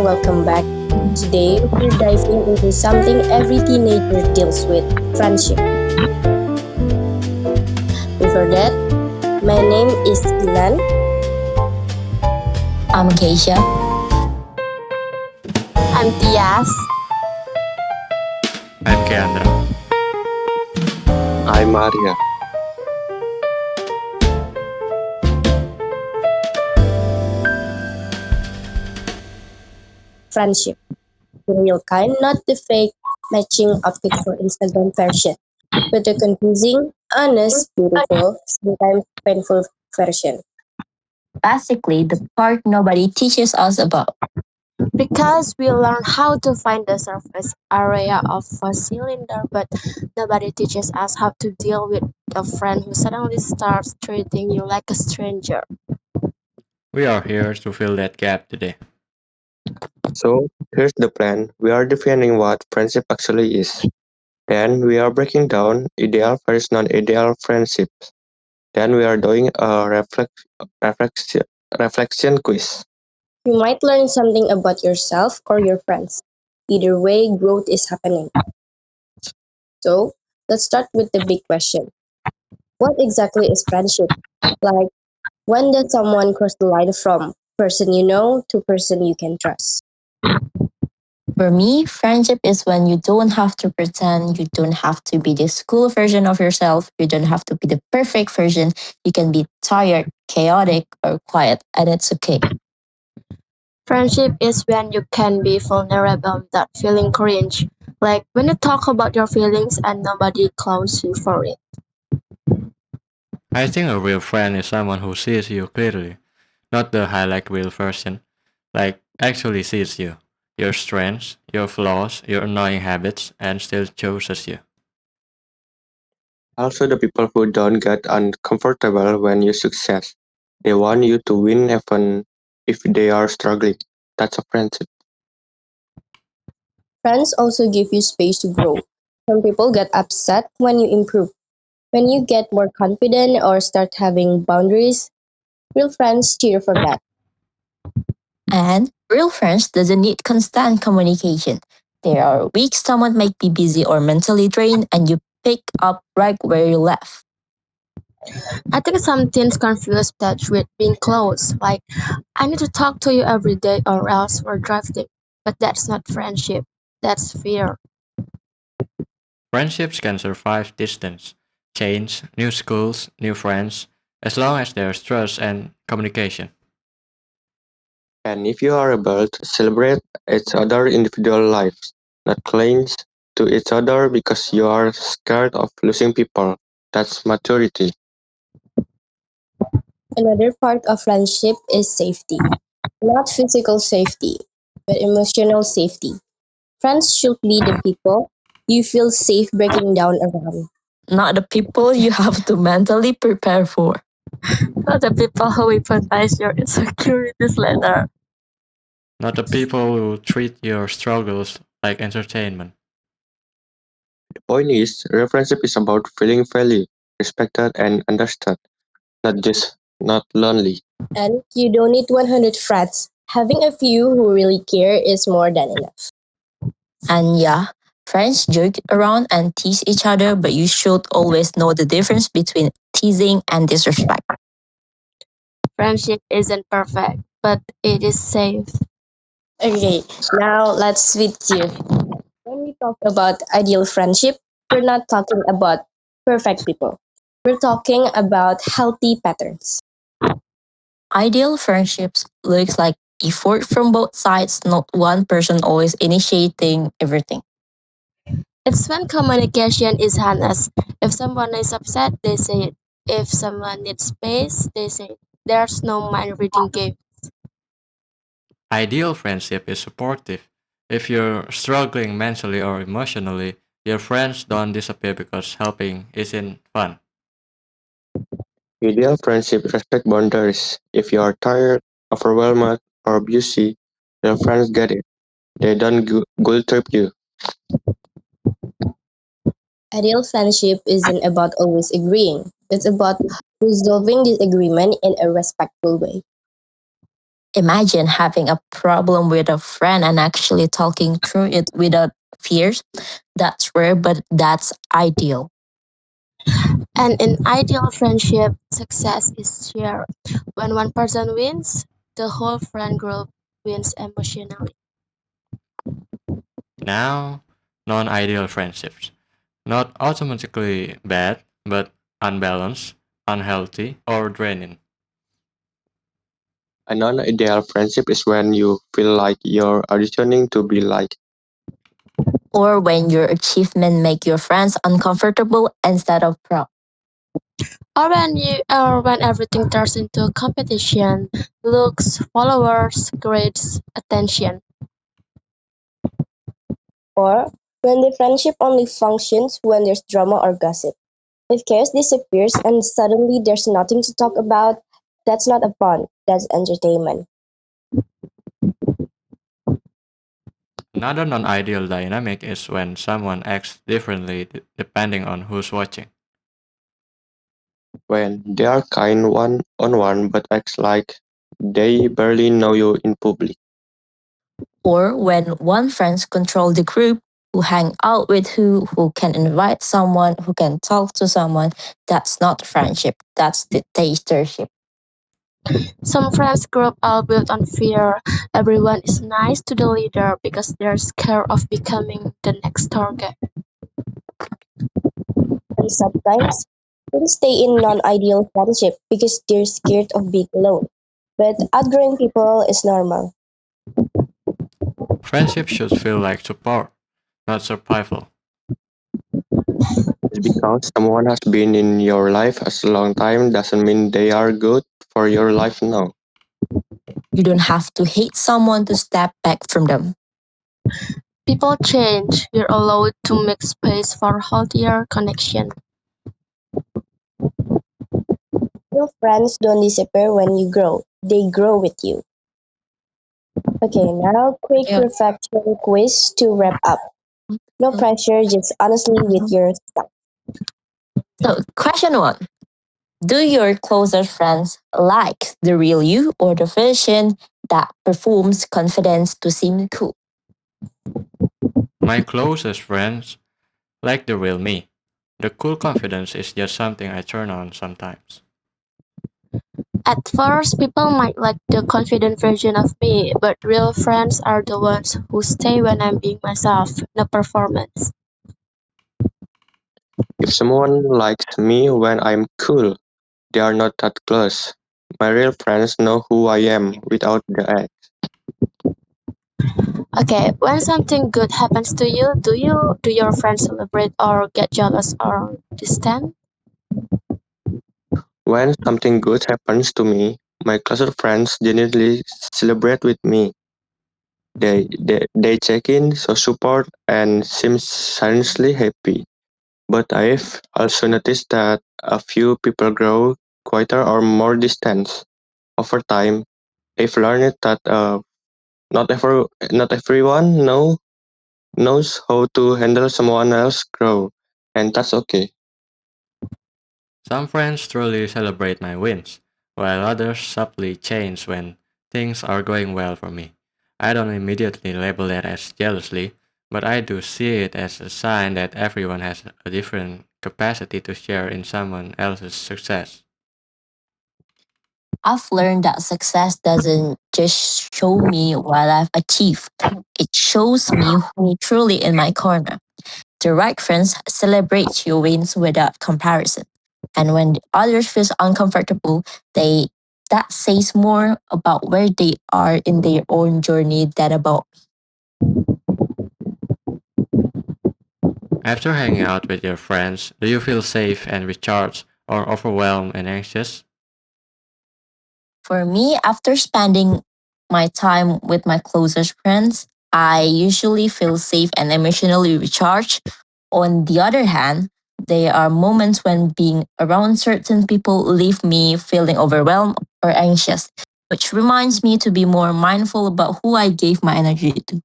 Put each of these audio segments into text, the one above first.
welcome back. Today, we're diving into something every teenager deals with friendship. Before that, my name is Ilan. I'm Keisya. I'm Tias. I'm Keandra. I'm Arya. Friendship. The real kind, not the fake matching outfit for Instagram version, but the confusing, honest, beautiful, sometimes painful version. Basically, the part nobody teaches us about. Because we learn how to find the surface area of a cylinder, but nobody teaches us how to deal with a friend who suddenly starts treating you like a stranger. We are here to fill that gap today. So, here's the plan. We are defining what friendship actually is. Then, we are breaking down ideal versus non-ideal friendships. Then, we are doing a reflection, reflection quiz. You might learn something about yourself or your friends. Either way, growth is happening. So, let's start with the big question. What exactly is friendship? Like, when does someone cross the line from person you know to person you can trust? For me, friendship is when you don't have to pretend, you don't have to be the school version of yourself, you don't have to be the perfect version. You can be tired, chaotic, or quiet, and it's okay. Friendship is when you can be vulnerable without feeling cringe. Like when you talk about your feelings and nobody clowns you for it. I think a real friend is someone who sees you clearly, not the highlight reel version. Like, actually sees you, your strengths, your flaws, your annoying habits, and still chooses you. Also, the people who don't get uncomfortable when you success. They want you to win even if they are struggling. That's a friendship. Friends also give you space to grow. Some people get upset when you improve. When you get more confident or start having boundaries, real friends cheer for that. And real friends doesn't need constant communication. There are weeks someone might be busy or mentally drained, and you pick up right where you left. I think some teens confuse that with being close. Like, I need to talk to you every day or else we're drifting. But that's not friendship. That's fear. Friendships can survive distance, change, new schools, new friends, as long as there's trust and communication. And if you are able to celebrate each other's individual lives, not cling to each other because you are scared of losing people, that's maturity. Another part of friendship is safety. Not physical safety, but emotional safety. Friends should be the people you feel safe breaking down around. Not the people you have to mentally prepare for. Not the people who weaponize your insecurities later. Not the people who treat your struggles like entertainment. The point is, real friendship is about feeling valued, respected, and understood, not lonely. And you don't need 100 friends. Having a few who really care is more than enough. And yeah, friends joke around and tease each other, but you should always know the difference between teasing and disrespect. Friendship isn't perfect, but it is safe. Okay, now let's switch gears. When we talk about ideal friendship, we're not talking about perfect people. We're talking about healthy patterns. Ideal friendships looks like effort from both sides, not one person always initiating everything. It's when communication is honest. If someone is upset, they say it. If someone needs space, they say it. There's no mind reading game. Ideal friendship is supportive. If you're struggling mentally or emotionally, your friends don't disappear because helping isn't fun. Ideal friendship respect boundaries. If you are tired, overwhelmed, or busy, your friends get it. They don't guilt trip you. Ideal friendship isn't about always agreeing, it's about resolving disagreement in a respectful way. Imagine having a problem with a friend and actually talking through it without fears. That's rare, but that's ideal. And in ideal friendship, success is shared. When one person wins, the whole friend group wins emotionally. Now, non-ideal friendships. Not automatically bad, but unbalanced, unhealthy, or draining. A non-ideal friendship is when you feel like you're auditioning to be like. Or when your achievement make your friends uncomfortable instead of proud. Or when everything turns into a competition, looks, followers, grades, attention. Or when the friendship only functions when there's drama or gossip. If chaos disappears and suddenly there's nothing to talk about, that's not a bond, that's entertainment. Another non-ideal dynamic is when someone acts differently depending on who's watching. When they are kind one-on-one but acts like they barely know you in public. Or when one friends control the group, who hang out with who can invite someone, who can talk to someone. That's not friendship, that's dictatorship. Some friends group are built on fear. Everyone is nice to the leader because they're scared of becoming the next target. And sometimes people stay in non-ideal friendship because they're scared of being alone. But outgrowing people is normal. Friendship should feel like support, not survival. Just because someone has been in your life as a long time doesn't mean they are good for your life now. You don't have to hate someone to step back from them. People change. We're allowed to make space for healthier connection. Real friends don't disappear when you grow, they grow with you. Okay, now quick Yeah. reflection quiz to wrap up. No pressure, just honestly with yourself. So, question one. Do your closest friends like the real you or the version that performs confidence to seem cool? My closest friends like the real me. The cool confidence is just something I turn on sometimes. At first, people might like the confident version of me, but real friends are the ones who stay when I'm being myself, no performance. If someone likes me when I'm cool, they are not that close. My real friends know who I am without the act. Okay, when something good happens to you, do your friends celebrate or get jealous or distant? When something good happens to me, my closer friends genuinely celebrate with me. They check in, show support, and seem silently happy. But I've also noticed that a few people grow quieter or more distant. Over time, I've learned that not everyone knows how to handle someone else grow, and that's okay. Some friends truly celebrate my wins, while others subtly change when things are going well for me. I don't immediately label it as jealousy, but I do see it as a sign that everyone has a different capacity to share in someone else's success. I've learned that success doesn't just show me what I've achieved, it shows me who truly in my corner. The right friends celebrate your wins without comparison. And when the others feel uncomfortable, they that says more about where they are in their own journey than about. After hanging out with your friends, do you feel safe and recharged or overwhelmed and anxious? For me, after spending my time with my closest friends, I usually feel safe and emotionally recharged. On the other hand, there are moments when being around certain people leave me feeling overwhelmed or anxious, which reminds me to be more mindful about who I gave my energy to.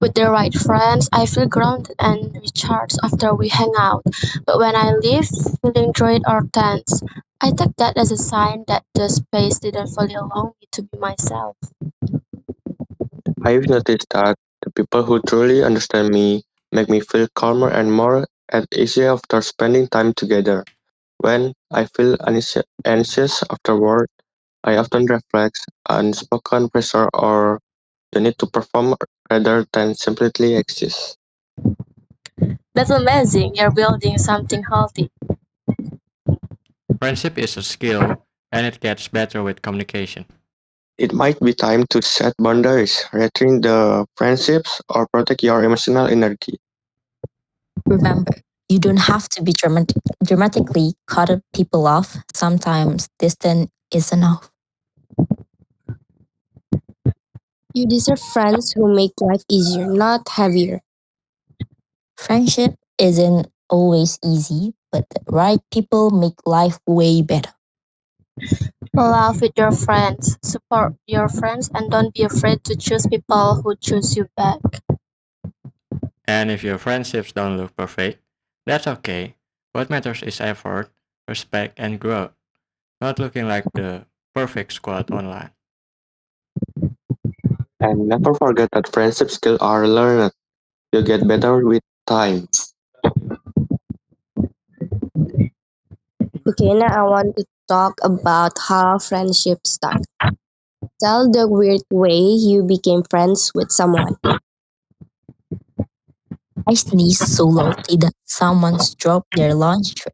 With the right friends, I feel grounded and recharged after we hang out. But when I leave feeling drained or tense, I take that as a sign that the space didn't fully allow me to be myself. I've noticed that the people who truly understand me make me feel calmer and more at ease after spending time together. When I feel anxious afterward, I often reflect unspoken pressure or the need to perform rather than simply exist. That's amazing. You're building something healthy. Friendship is a skill, and it gets better with communication. It might be time to set boundaries, retain the friendships, or protect your emotional energy. Remember, you don't have to be dramatically cut people off. Sometimes distance is enough. You deserve friends who make life easier, not heavier. Friendship isn't always easy, but the right people make life way better. Laugh with your friends, support your friends, and don't be afraid to choose people who choose you back. And if your friendships don't look perfect, that's okay. What matters is effort, respect, and growth, not looking like the perfect squad online. And never forget that friendship skills are learned. You get better with time. Okay, now I want to talk about how friendships start. Tell the weird way you became friends with someone. I sneezed so loudly that someone's dropped their lunch tray.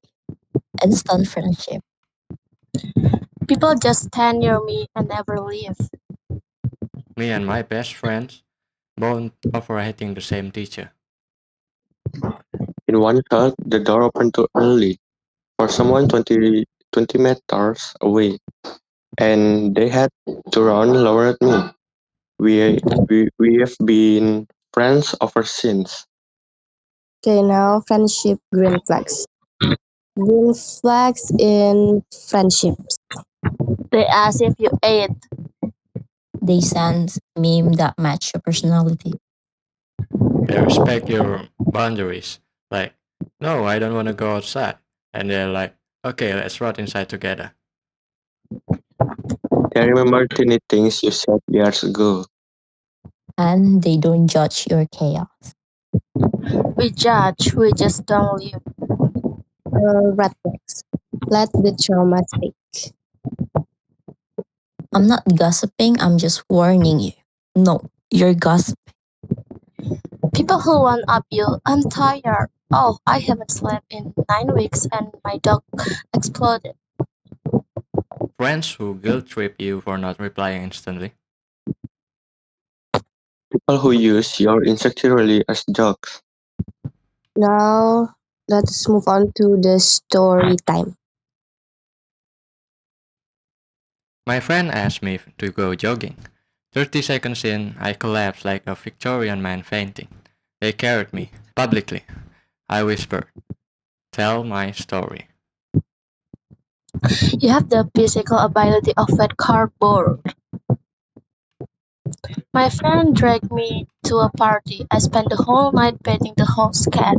Instant friendship. People just stand near me and never leave. Me and my best friends bond over hating the same teacher. In one shot, the door opened too early for someone 20 meters away, and they had to run lower at me. We have been friends ever since. Okay, now friendship green flags. Green flags in friendships. They ask if you ate. They send meme that match your personality. They respect your boundaries. Like, no, I don't want to go outside. And they're like, okay, let's rot inside together. They remember tiny things you said years ago. And they don't judge your chaos. We judge, we just don't leave. Red flags. Let the trauma speak. I'm not gossiping, I'm just warning you. No, you're gossiping. People who one up you, I'm tired. Oh, I haven't slept in 9 weeks and my dog exploded. Friends who guilt trip you for not replying instantly. People who use your insecurity as jokes. Now, let's move on to the story time. My friend asked me to go jogging. 30 seconds in, I collapsed like a Victorian man fainting. They carried me, publicly. I whispered, tell my story. You have the physical ability of a cardboard. My friend dragged me to a party. I spent the whole night petting the host cat.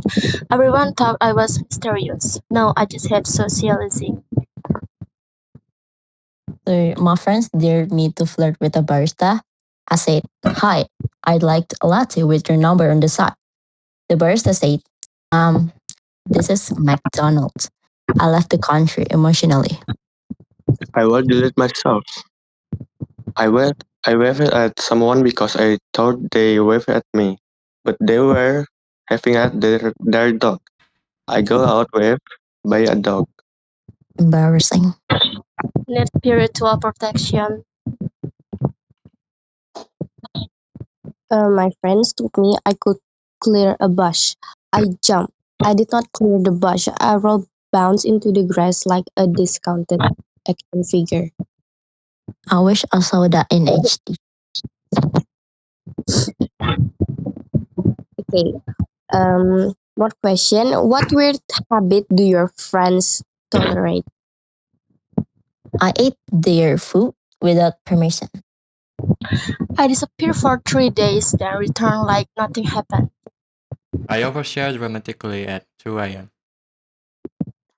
Everyone thought I was mysterious. No, I just had socializing. So my friends dared me to flirt with a barista. I said, hi, I'd like a latte with your number on the side. The barista said, um, this is McDonald's. I left the country emotionally. I will delete myself. I waved at someone because I thought they waved at me, but they were having at their dog. I go out waved by a dog. Embarrassing. Need spiritual protection. My friends told me I could clear a bush. I jumped. I did not clear the bush. I rolled bounce into the grass like a discounted action figure. I wish I saw that in HD. Okay. More question. What weird habit do your friends tolerate? I ate their food without permission. I disappear for 3 days, then return like nothing happened. I overshare dramatically at 2 a.m.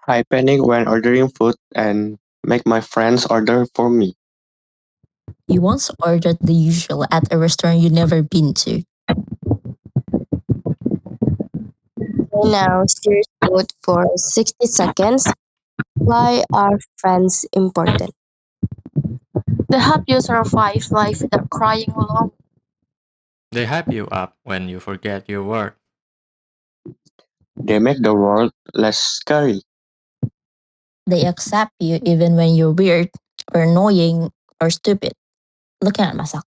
I panic when ordering food and make my friends order for me. You once ordered the usual at a restaurant you never been to. Okay, now, serious quote for 60 seconds. Why are friends important? They help you survive life without crying alone. They hype you up when you forget your worth. They make the world less scary. They accept you even when you're weird or annoying or stupid. Looking at myself.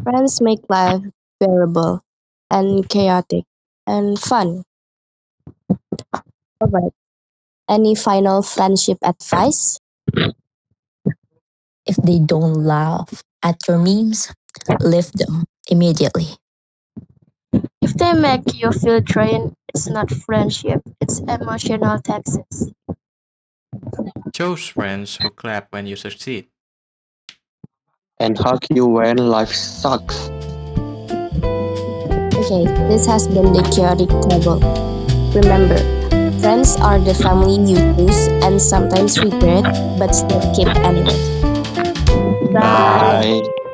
Friends make life bearable and chaotic and fun. Alright. Any final friendship advice? If they don't laugh at your memes, leave them immediately. If they make you feel drained, it's not friendship, it's emotional taxes. Choose friends who clap when you succeed. And hug you when life sucks. Okay, this has been the chaotic table. Remember, friends are the family you choose and sometimes regret, but still keep anyway. Bye. Bye.